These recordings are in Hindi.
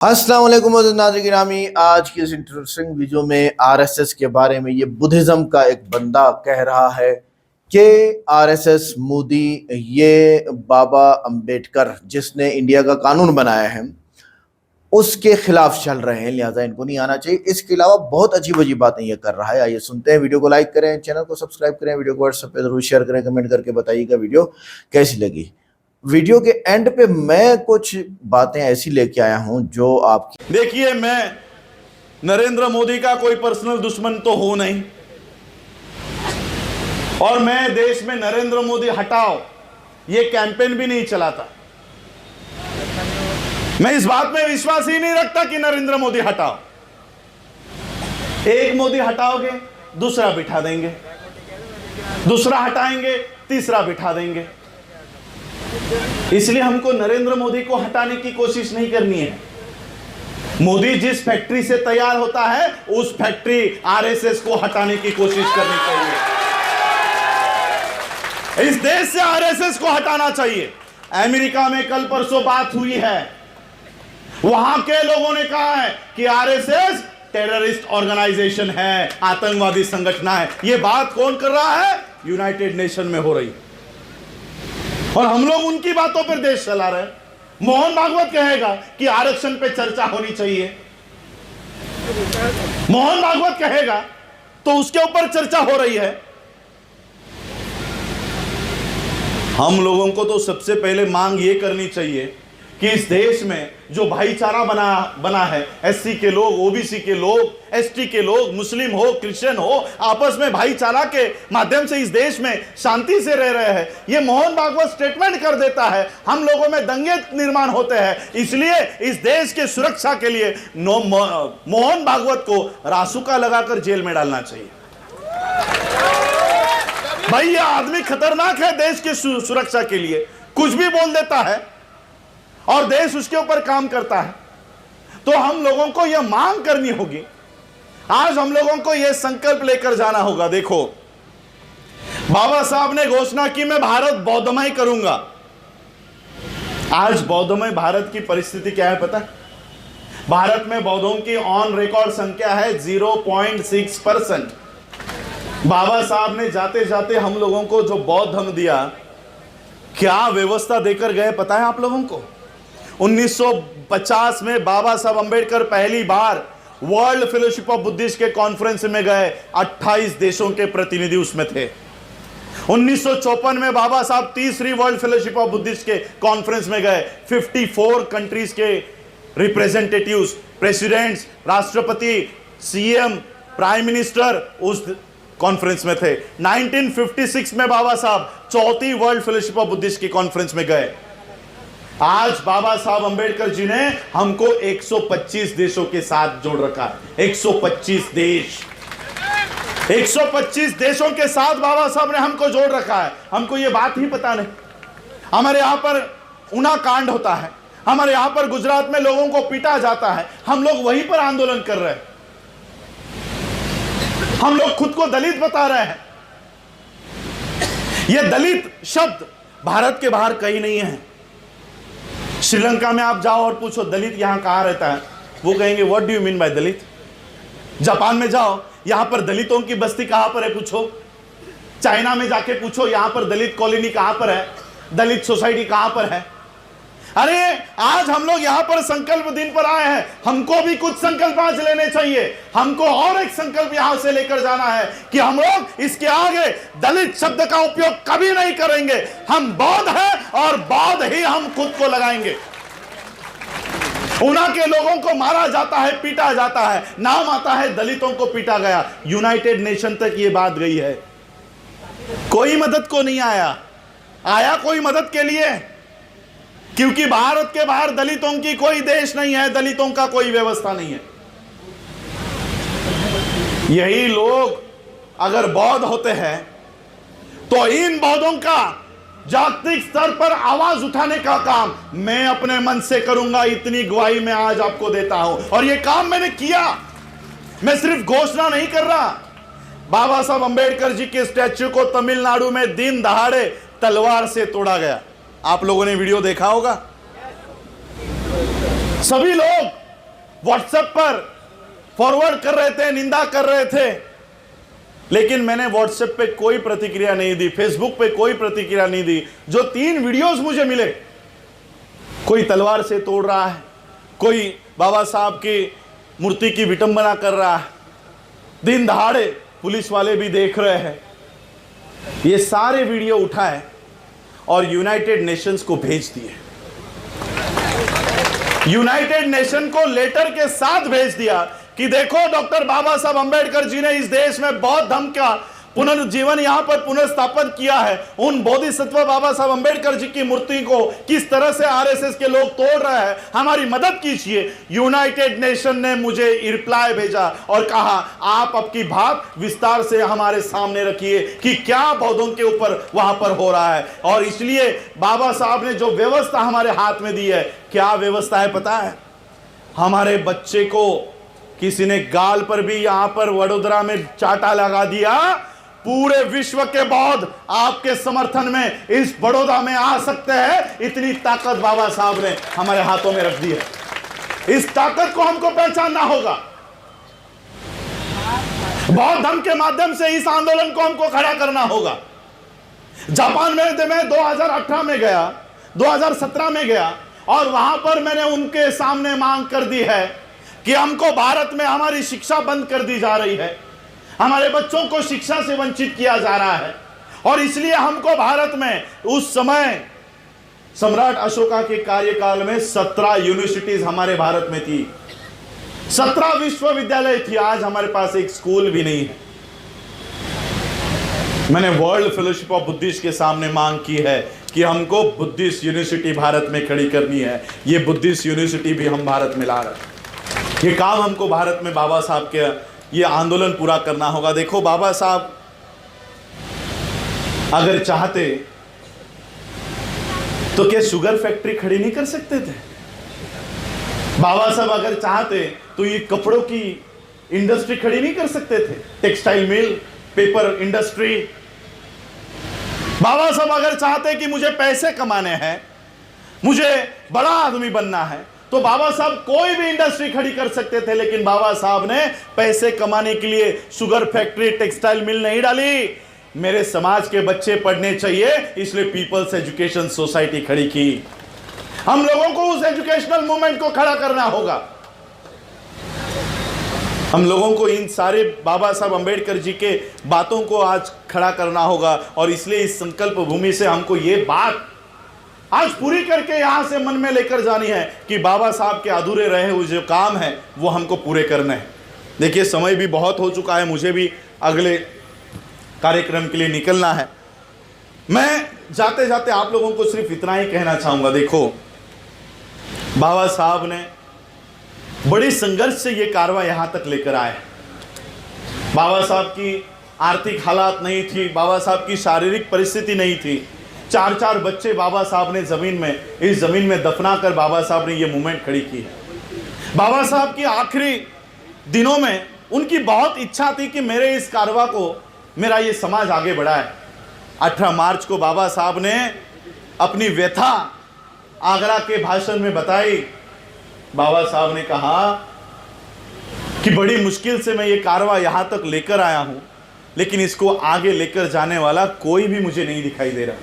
अस्सलाम वालेकुम नाज़रीन गिरामी। आज की इस इंटरेस्टिंग वीडियो में आरएसएस के बारे में ये बुद्धिज़्म का एक बंदा कह रहा है कि आरएसएस मोदी ये बाबा अंबेडकर जिसने इंडिया का कानून बनाया है उसके खिलाफ चल रहे हैं, लिहाजा इनको नहीं आना चाहिए। इसके अलावा बहुत अजीब अजीब बातें ये कर रहा है। आइए सुनते हैं। वीडियो को लाइक करें, चैनल को सब्सक्राइब करें, वीडियो को व्हाट्सएप पे जरूर शेयर करें, कमेंट करके बताइएगा वीडियो कैसी लगी। वीडियो के एंड पे मैं कुछ बातें ऐसी लेके आया हूं जो आप देखिए, मैं नरेंद्र मोदी का कोई पर्सनल दुश्मन तो हूं नहीं, और मैं देश में नरेंद्र मोदी हटाओ ये कैंपेन भी नहीं चलाता। मैं इस बात में विश्वास ही नहीं रखता कि नरेंद्र मोदी हटाओ। एक मोदी हटाओगे दूसरा बिठा देंगे, दूसरा हटाएंगे तीसरा बिठा देंगे। इसलिए हमको नरेंद्र मोदी को हटाने की कोशिश नहीं करनी है। मोदी जिस फैक्ट्री से तैयार होता है उस फैक्ट्री आरएसएस को हटाने की कोशिश करनी चाहिए। इस देश से आरएसएस को हटाना चाहिए। अमेरिका में कल परसों बात हुई है, वहां के लोगों ने कहा है कि आरएसएस टेररिस्ट ऑर्गेनाइजेशन है, आतंकवादी संगठन है। यह बात कौन कर रहा है? यूनाइटेड नेशन में हो रही है, और हम लोग उनकी बातों पर देश चला रहे हैं। मोहन भागवत कहेगा कि आरक्षण पे चर्चा होनी चाहिए, मोहन भागवत कहेगा तो उसके ऊपर चर्चा हो रही है। हम लोगों को तो सबसे पहले मांग ये करनी चाहिए कि इस देश में जो भाईचारा बना है, एससी के लोग, ओबीसी के लोग, एसटी के लोग, मुस्लिम हो, क्रिश्चियन हो, आपस में भाईचारा के माध्यम से इस देश में शांति से रह रहे हैं। ये मोहन भागवत स्टेटमेंट कर देता है, हम लोगों में दंगे निर्माण होते हैं। इसलिए इस देश के सुरक्षा के लिए मोहन भागवत को रासुका लगाकर जेल में डालना चाहिए। भाई, ये आदमी खतरनाक है देश की सुरक्षा के लिए। कुछ भी बोल देता है और देश उसके ऊपर काम करता है। तो हम लोगों को यह मांग करनी होगी, आज हम लोगों को यह संकल्प लेकर जाना होगा। देखो, बाबा साहब ने घोषणा की मैं भारत बौद्धमय करूंगा। आज बौद्धमय भारत की परिस्थिति क्या है पता है? भारत में बौद्धों की ऑन रिकॉर्ड संख्या है 0.6%। बाबा साहब ने जाते जाते हम लोगों को जो बौद्ध धर्म दिया, क्या व्यवस्था देकर गए पता है आप लोगों को? 1950 में बाबा साहब अंबेडकर पहली बार वर्ल्ड फेलोशिप ऑफ बुद्धिस्ट के कॉन्फ्रेंस में गए। 28 देशों के प्रतिनिधि उसमें थे। 1954 में बाबा साहब तीसरी वर्ल्ड फेलोशिप ऑफ बुद्धिस्ट के कॉन्फ्रेंस में गए। 54 कंट्रीज के रिप्रेजेंटेटिव्स, प्रेसिडेंट्स, राष्ट्रपति, सीएम, प्राइम मिनिस्टर उस कॉन्फ्रेंस में थे। 1956 में बाबा साहब चौथी वर्ल्ड फेलोशिप ऑफ बुद्धिस्ट की कॉन्फ्रेंस में गए। आज बाबा साहब अंबेडकर जी ने हमको 125 देशों के साथ जोड़ रखा है। 125 देश, 125 देशों के साथ बाबा साहब ने हमको जोड़ रखा है। हमको ये बात ही पता नहीं। हमारे यहां पर उना कांड होता है, हमारे यहां पर गुजरात में लोगों को पीटा जाता है, हम लोग वहीं पर आंदोलन कर रहे हैं। हम लोग खुद को दलित बता रहे हैं। यह दलित शब्द भारत के बाहर कहीं नहीं है। श्रीलंका में आप जाओ और पूछो दलित यहां कहां रहता है, वो कहेंगे what do you mean by Dalit. Japan में जाओ, यहां पर दलितों की बस्ती कहां पर है पूछो। चाइना में जाके पूछो यहां पर दलित कॉलोनी कहां पर है, दलित सोसाइटी कहां पर है। अरे आज हम लोग यहां पर संकल्प दिन पर आए हैं, हमको भी कुछ संकल्प आज लेने चाहिए। हमको और एक संकल्प यहां से लेकर जाना है कि हम लोग इसके आगे दलित शब्द का उपयोग कभी नहीं करेंगे। हम बौद्ध हैं और बौद्ध ही हम खुद को लगाएंगे। उना के लोगों को मारा जाता है, पीटा जाता है, नाम आता है दलितों को पीटा गया। यूनाइटेड नेशन तक ये बात गई है, कोई मदद को नहीं आया कोई मदद के लिए, क्योंकि भारत के बाहर दलितों की कोई देश नहीं है, दलितों का कोई व्यवस्था नहीं है। यही लोग अगर बौद्ध होते हैं तो इन बौद्धों का जागतिक स्तर पर आवाज उठाने का काम मैं अपने मन से करूंगा। इतनी गवाही मैं आज आपको देता हूं, और यह काम मैंने किया। मैं सिर्फ घोषणा नहीं कर रहा। बाबा साहब अंबेडकर जी के स्टैच्यू को तमिलनाडु में दिन दहाड़े तलवार से तोड़ा गया। आप लोगों ने वीडियो देखा होगा। सभी लोग व्हाट्सएप पर फॉरवर्ड कर रहे थे, निंदा कर रहे थे, लेकिन मैंने व्हाट्सएप पे कोई प्रतिक्रिया नहीं दी, फेसबुक पे कोई प्रतिक्रिया नहीं दी। जो 3 वीडियोस मुझे मिले, कोई तलवार से तोड़ रहा है, कोई बाबा साहब की मूर्ति की विटंबना कर रहा है, दिन दहाड़े पुलिस वाले भी देख रहे हैं, ये सारे वीडियो उठाए और यूनाइटेड नेशंस को भेज दिए। यूनाइटेड नेशन को लेटर के साथ भेज दिया कि देखो डॉक्टर बाबा साहब अंबेडकर जी ने इस देश में बौद्ध धर्म का पुनर्जीवन यहां पर पुनर्स्थापन किया है। उन बोधिसत्व बाबा साहब अंबेडकर जी की मूर्ति को किस तरह से आरएसएस के लोग तोड़ रहे हैं, हमारी मदद कीजिए। यूनाइटेड नेशन ने मुझे रिप्लाई भेजा और कहा आप आपकी बात विस्तार से हमारे सामने रखिए कि क्या बौद्धों के ऊपर वहां पर हो रहा है। और इसलिए बाबा साहब ने जो व्यवस्था हमारे हाथ में दी है, क्या व्यवस्था है पता है? हमारे बच्चे को किसी ने गाल पर भी यहां पर वडोदरा में चाटा लगा दिया, पूरे विश्व के बौद्ध आपके समर्थन में इस बड़ौदा में आ सकते हैं। इतनी ताकत बाबा साहब ने हमारे हाथों में रख दी है। इस ताकत को हमको पहचानना होगा। बौद्ध धर्म के माध्यम से इस आंदोलन को हमको खड़ा करना होगा। जापान में मैं 2018 में गया, 2017 में गया और वहां पर मैंने उनके सामने मांग कर दी है कि हमको भारत में हमारी शिक्षा बंद कर दी जा रही है, हमारे बच्चों को शिक्षा से वंचित किया जा रहा है और इसलिए हमको भारत में उस समय सम्राट अशोका के कार्यकाल में 17 यूनिवर्सिटीज हमारे भारत में थी, 17 विश्वविद्यालय थी। आज हमारे पास एक स्कूल भी नहीं है। मैंने वर्ल्ड फेलोशिप ऑफ बुद्धिस्ट के सामने मांग की है कि हमको बुद्धिस्ट यूनिवर्सिटी भारत में खड़ी करनी है। ये बुद्धिस्ट यूनिवर्सिटी भी हम भारत में ला रहे हैं। ये काम हमको भारत में बाबा साहब के ये आंदोलन पूरा करना होगा। देखो बाबा साहब अगर चाहते तो क्या शुगर फैक्ट्री खड़ी नहीं कर सकते थे? बाबा साहब अगर चाहते तो ये कपड़ों की इंडस्ट्री खड़ी नहीं कर सकते थे? Textile mill, paper industry. Baba Saheb अगर चाहते कि मुझे पैसे कमाने हैं, मुझे बड़ा आदमी बनना है, तो बाबा साहब कोई भी इंडस्ट्री खड़ी कर सकते थे। लेकिन बाबा साहब ने पैसे कमाने के लिए शुगर फैक्ट्री, टेक्सटाइल मिल नहीं डाली। मेरे समाज के बच्चे पढ़ने चाहिए, इसलिए पीपल्स एजुकेशन सोसाइटी खड़ी की। हम लोगों को उस एजुकेशनल मूवमेंट को खड़ा करना होगा। हम लोगों को इन सारे बाबा साहब अंबेडकर जी के बातों को आज खड़ा करना होगा और इसलिए इस संकल्प भूमि से हमको ये बात आज पूरी करके यहां से मन में लेकर जानी है कि बाबा साहब के अधूरे रहे हुए जो काम है वो हमको पूरे करने हैं। देखिए समय भी बहुत हो चुका है, मुझे भी अगले कार्यक्रम के लिए निकलना है। मैं जाते जाते आप लोगों को सिर्फ इतना ही कहना चाहूंगा, देखो बाबा साहब ने बड़ी संघर्ष से ये कारवां यहां तक लेकर आए। बाबा साहब की आर्थिक हालात नहीं थी, बाबा साहब की शारीरिक परिस्थिति नहीं थी। 4 बच्चे बाबा साहब ने इस जमीन में दफना कर बाबा साहब ने ये मूवमेंट खड़ी की है। बाबा साहब की आखिरी दिनों में उनकी बहुत इच्छा थी कि मेरे इस कारवां को मेरा ये समाज आगे बढ़ाए। 18 मार्च को बाबा साहब ने अपनी व्यथा आगरा के भाषण में बताई। बाबा साहब ने कहा कि बड़ी मुश्किल से मैं ये कारवां यहां तक लेकर आया हूं, लेकिन इसको आगे लेकर जाने वाला कोई भी मुझे नहीं दिखाई दे रहा।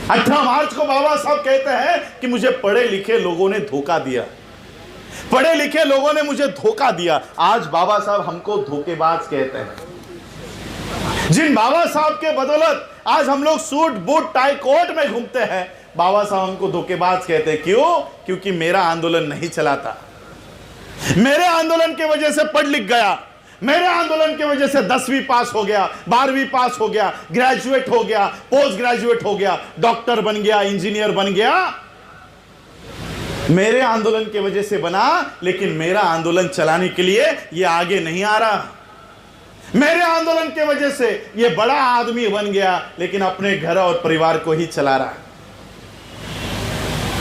18 मार्च को बाबा साहब कहते हैं कि मुझे पढ़े लिखे लोगों ने धोखा दिया, पढ़े लिखे लोगों ने मुझे धोखा दिया। आज बाबा साहब हमको धोखेबाज कहते हैं। जिन बाबा साहब के बदौलत आज हम लोग सूट बूट टाई कोट में घूमते हैं, बाबा साहब हमको धोखेबाज कहते हैं। क्यों? क्योंकि मेरा आंदोलन नहीं चलाता। मेरे आंदोलन की वजह से पढ़ लिख गया, मेरे आंदोलन की वजह से 10वीं पास हो गया, 12वीं पास हो गया, ग्रेजुएट हो गया, पोस्ट ग्रेजुएट हो गया, डॉक्टर बन गया, इंजीनियर बन गया। मेरे आंदोलन की वजह से बना, लेकिन मेरा आंदोलन चलाने के लिए ये आगे नहीं आ रहा। मेरे आंदोलन की वजह से ये बड़ा आदमी बन गया, लेकिन अपने घर और परिवार को ही चला रहा।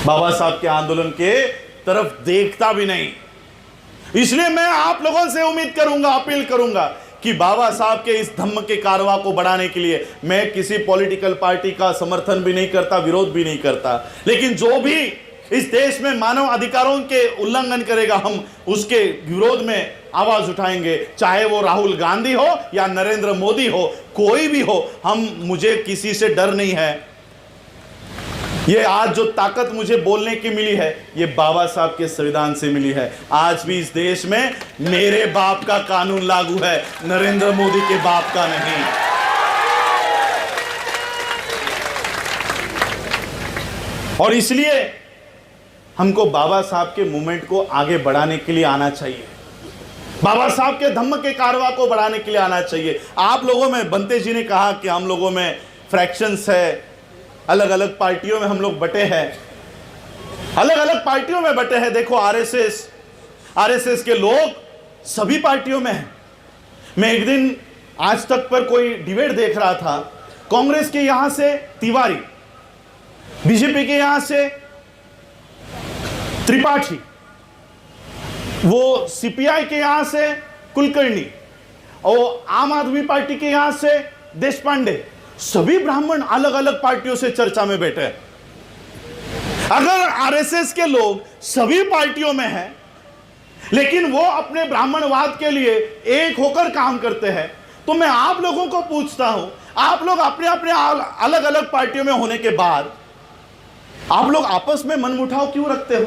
बाबा साहब के आंदोलन के तरफ देखता भी नहीं। इसलिए मैं आप लोगों से उम्मीद करूंगा, अपील करूंगा कि बाबा साहब के इस धम्म के कारवां को बढ़ाने के लिए मैं किसी पॉलिटिकल पार्टी का समर्थन भी नहीं करता, विरोध भी नहीं करता, लेकिन जो भी इस देश में मानव अधिकारों के उल्लंघन करेगा, हम उसके विरोध में आवाज उठाएंगे, चाहे वो राहुल गांधी हो या नरेंद्र मोदी हो, कोई भी हो। मुझे किसी से डर नहीं है। ये आज जो ताकत मुझे बोलने की मिली है, ये बाबा साहब के संविधान से मिली है। आज भी इस देश में मेरे बाप का कानून लागू है, नरेंद्र मोदी के बाप का नहीं। और इसलिए हमको बाबा साहब के मूवमेंट को आगे बढ़ाने के लिए आना चाहिए, बाबा साहब के धम्म के कारवा को बढ़ाने के लिए आना चाहिए। आप लोगों में, बनते जी ने कहा कि हम लोगों में फ्रैक्शंस है, अलग अलग पार्टियों में हम लोग बटे हैं, अलग अलग पार्टियों में बटे हैं। देखो आरएसएस के लोग सभी पार्टियों में हैं। मैं एक दिन आज तक पर कोई डिबेट देख रहा था, कांग्रेस के यहां से तिवारी, बीजेपी के यहां से त्रिपाठी, वो सीपीआई के यहां से कुलकर्णी, और आम आदमी पार्टी के यहां से देश पांडे, सभी ब्राह्मण अलग अलग पार्टियों से चर्चा में बैठे हैं। अगर आरएसएस के लोग सभी पार्टियों में हैं, लेकिन वो अपने ब्राह्मणवाद के लिए एक होकर काम करते हैं, तो मैं आप लोगों को पूछता हूं, आप लोग अपने अपने अलग अलग पार्टियों में होने के बाद आप लोग आपस में मनमुटाव क्यों रखते हो?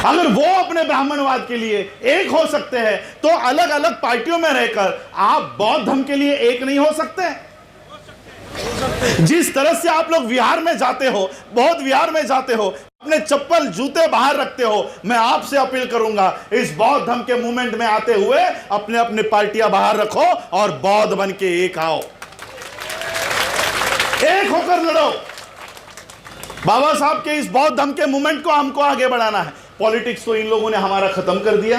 अगर वो अपने ब्राह्मणवाद के लिए एक हो सकते हैं, तो अलग अलग पार्टियों में रहकर आप बौद्ध धर्म के लिए एक नहीं हो सकते? जिस तरह से आप लोग विहार में जाते हो, बौद्ध विहार में जाते हो, अपने चप्पल जूते बाहर रखते हो, मैं आपसे अपील करूंगा, इस बौद्ध धर्म के मूवमेंट में आते हुए अपने अपने पार्टियां बाहर रखो और बौद्ध बन के एक आओ, एक होकर लड़ो। बाबा साहब के इस बौद्ध धर्म के मूवमेंट को हमको आगे बढ़ाना है। पॉलिटिक्स तो इन लोगों ने हमारा खत्म कर दिया।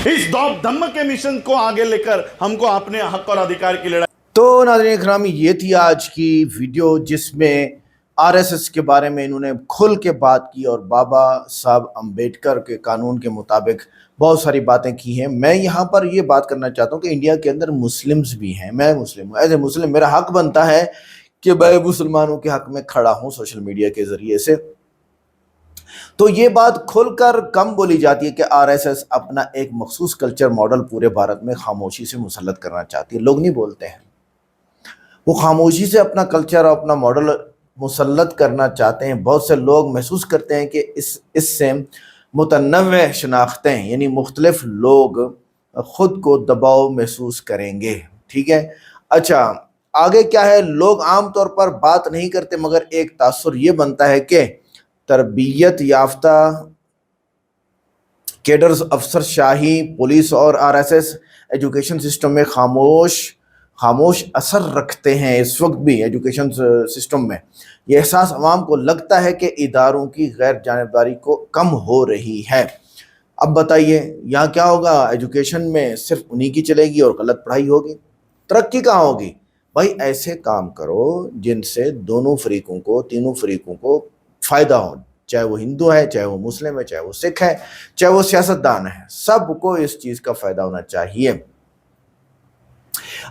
इस धम्म के मिशन को आगे लेकर हमको अपने हक और अधिकार की लड़ाई। तो नाज़रीन इकराम, ये थी आज की वीडियो जिसमें आरएसएस के बारे में इन्होंने खुल के बात की और बाबा साहब अंबेडकर के कानून के मुताबिक बहुत सारी बातें की हैं। मैं यहाँ पर ये बात करना चाहता हूँ कि इंडिया के अंदर मुस्लिम्स भी हैं। मैं मुस्लिम हूँ, एज ए मुस्लिम मेरा हक बनता है कि मैं मुसलमानों के हक में खड़ा हूँ सोशल मीडिया के जरिए से। तो ये बात खुलकर कम बोली जाती है कि आरएसएस अपना एक मखसूस कल्चर मॉडल पूरे भारत में खामोशी से मुसल्लत करना चाहती है। लोग नहीं बोलते हैं, वो खामोशी से अपना कल्चर और अपना मॉडल मुसल्लत करना चाहते हैं। बहुत से लोग महसूस करते हैं कि इससे मुतनव्वे शनाख्तें यानी मुख्तलिफ लोग खुद को दबाव महसूस करेंगे। ठीक है, अच्छा आगे क्या है, लोग आमतौर पर बात नहीं करते, मगर एक तासुर ये बनता है कि तरबियत याफ्ता कैडर्स, अफसरशाही, पुलिस और आरएसएस एजुकेशन सिस्टम में खामोश असर रखते हैं। इस वक्त भी एजुकेशन सिस्टम में यह एहसास अवाम को लगता है कि इदारों की गैर जानिबदारी को कम हो रही है। अब बताइए यहाँ क्या होगा? एजुकेशन में सिर्फ उन्हीं की चलेगी और गलत पढ़ाई होगी, तरक्की कहाँ होगी? भाई ऐसे काम करो जिनसे दोनों फरीकों को, तीनों फरीकों को फ़ायदा हो, चाहे वो हिंदू है, चाहे वो मुस्लिम है, चाहे वो सिख है, चाहे वो सियासतदान है, सबको इस चीज़ का फ़ायदा होना चाहिए।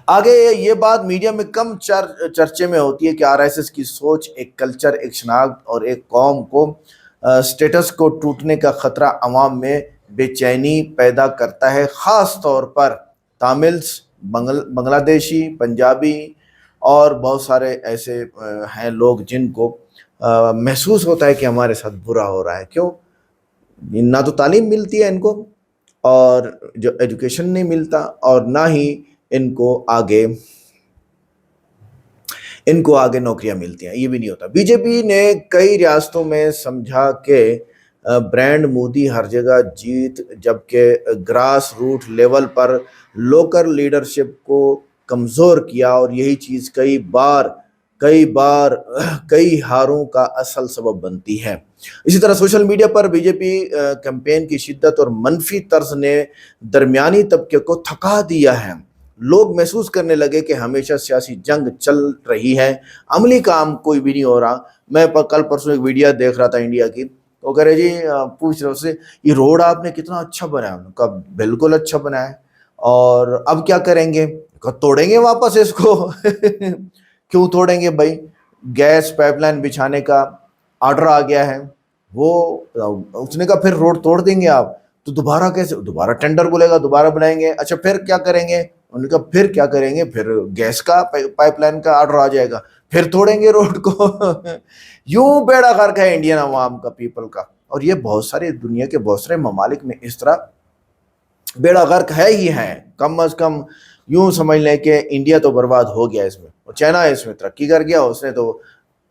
आगे ये बात मीडिया में कम चर्चे में होती है कि आरएसएस की सोच एक कल्चर, एक शनाख्त और एक कौम को स्टेटस को टूटने का खतरा अवाम में बेचैनी पैदा करता है। ख़ास तौर पर तामिल्स, बांग्लादेशी, पंजाबी और बहुत सारे ऐसे हैं लोग जिनको महसूस होता है कि हमारे साथ बुरा हो रहा है। क्यों? ना तो तालीम मिलती है इनको, और जो एजुकेशन नहीं मिलता, और ना ही इनको आगे नौकरियां मिलती हैं, ये भी नहीं होता। बीजेपी ने कई रियासतों में समझा कि ब्रांड मोदी हर जगह जीत, जबकि ग्रास रूट लेवल पर लोकल लीडरशिप को कमज़ोर किया, और यही चीज़ कई हारों का असल सबब बनती है। इसी तरह सोशल मीडिया पर बीजेपी कैंपेन की शिद्दत और मनफी तर्ज ने दरमियानी तबके को थका दिया है। लोग महसूस करने लगे कि हमेशा सियासी जंग चल रही है, अमली काम कोई भी नहीं हो रहा। मैं कल परसों एक वीडियो देख रहा था इंडिया की, तो कह रहे जी, पूछ रहे उससे, ये रोड आपने कितना अच्छा बनाया? उन्होंने कहा बिल्कुल अच्छा बनाया है, और अब क्या करेंगे? कहा तोड़ेंगे वापस इसको। क्यों तोड़ेंगे भाई? गैस पाइपलाइन बिछाने का ऑर्डर आ गया है। वो उसने कहा फिर रोड तोड़ देंगे आप, तो दोबारा कैसे, दोबारा टेंडर बोलेगा, दोबारा बनाएंगे। अच्छा फिर क्या करेंगे, उन्होंने कहा फिर क्या करेंगे, फिर गैस का पाइपलाइन का ऑर्डर आ जाएगा, फिर तोड़ेंगे रोड को। यूं बेड़ा गर्क है इंडियन अवाम का, पीपल का। और ये बहुत सारे दुनिया के बहुत सारे ममालिक में इस तरह बेड़ा गर्क है ही है। कम अज कम यूं समझ लें कि इंडिया तो बर्बाद हो गया इसमें, और चाइना इसमें तरक्की कर गया, उसने तो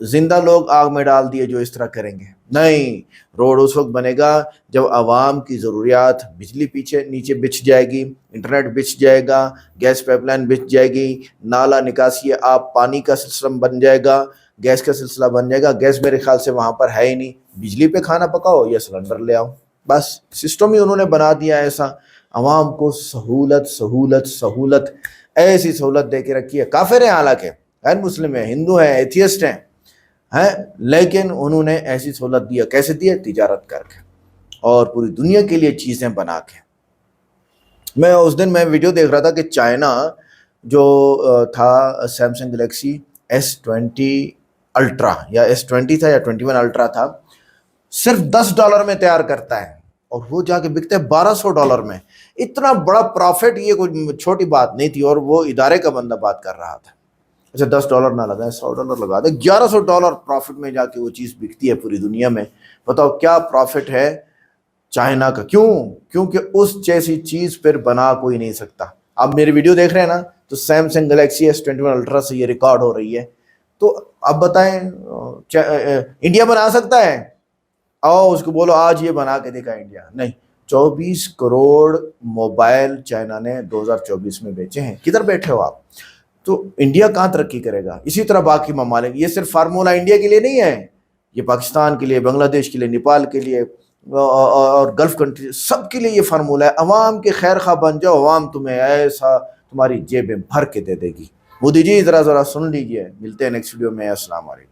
जिंदा लोग आग में डाल दिए जो इस तरह करेंगे। नहीं, रोड उस वक्त बनेगा जब आवाम की ज़रूरियात, बिजली पीछे नीचे बिछ जाएगी, इंटरनेट बिछ जाएगा, गैस पाइपलाइन बिछ जाएगी, नाला निकासी आप पानी का सिलसिला बन जाएगा, गैस का सिलसिला बन जाएगा। गैस मेरे ख्याल से वहाँ पर है ही नहीं, बिजली पे खाना पकाओ या सिलेंडर ले आओ, बस सिस्टम ही उन्होंने बना दिया ऐसा। आवाम को सहूलत सहूलत सहूलत, ऐसी सहूलत दे के रखी है। काफिर हैं, हालांकि गैर मुस्लिम है, हिंदू हैं, एथियस्ट हैं, लेकिन उन्होंने ऐसी सहूलत दिया। कैसे दिया? तिजारत करके और पूरी दुनिया के लिए चीज़ें बना के। मैं उस दिन मैं वीडियो देख रहा था कि चाइना जो था सैमसंग गैलेक्सी S20 अल्ट्रा या S20 था या 21 अल्ट्रा था, सिर्फ $10 में तैयार करता है और वो जाके बिकते हैं $1200 में। इतना बड़ा प्रॉफिट, ये कोई छोटी बात नहीं थी। और वो इदारे का बंदा बात कर रहा था। अच्छा $10 ना लगाए, $100 लगा दे, $1100 प्रॉफिट में जाके वो चीज़ बिकती है पूरी दुनिया में। बताओ क्या प्रॉफिट है चाइना का। क्यों? क्योंकि उस जैसी चीज़ फिर बना कोई नहीं सकता। आप मेरी वीडियो देख रहे हैं ना, तो सैमसंग गैलेक्सी S21 अल्ट्रा से ये रिकॉर्ड हो रही है। तो अब बताएं, इंडिया बना सकता है? आओ उसको बोलो आज ये बना के देखा इंडिया। नहीं, 24 करोड़ मोबाइल चाइना ने 2024 में बेचे हैं। किधर बैठे हो आप? तो इंडिया कहाँ तरक्की करेगा? इसी तरह बाकी ममालिक। ये सिर्फ फार्मूला इंडिया के लिए नहीं है, ये पाकिस्तान के लिए, बांग्लादेश के लिए, नेपाल के लिए और गल्फ कंट्री, सबके लिए ये फार्मूला है। अवाम के खैर खा बन जाओ, अवाम तुम्हें ऐसा तुम्हारी जेबें भर के दे देगी। मोदी जी ज़रा सुन लीजिए। मिलते हैं नेक्स्ट वीडियो में। अस्सलाम वालेकुम।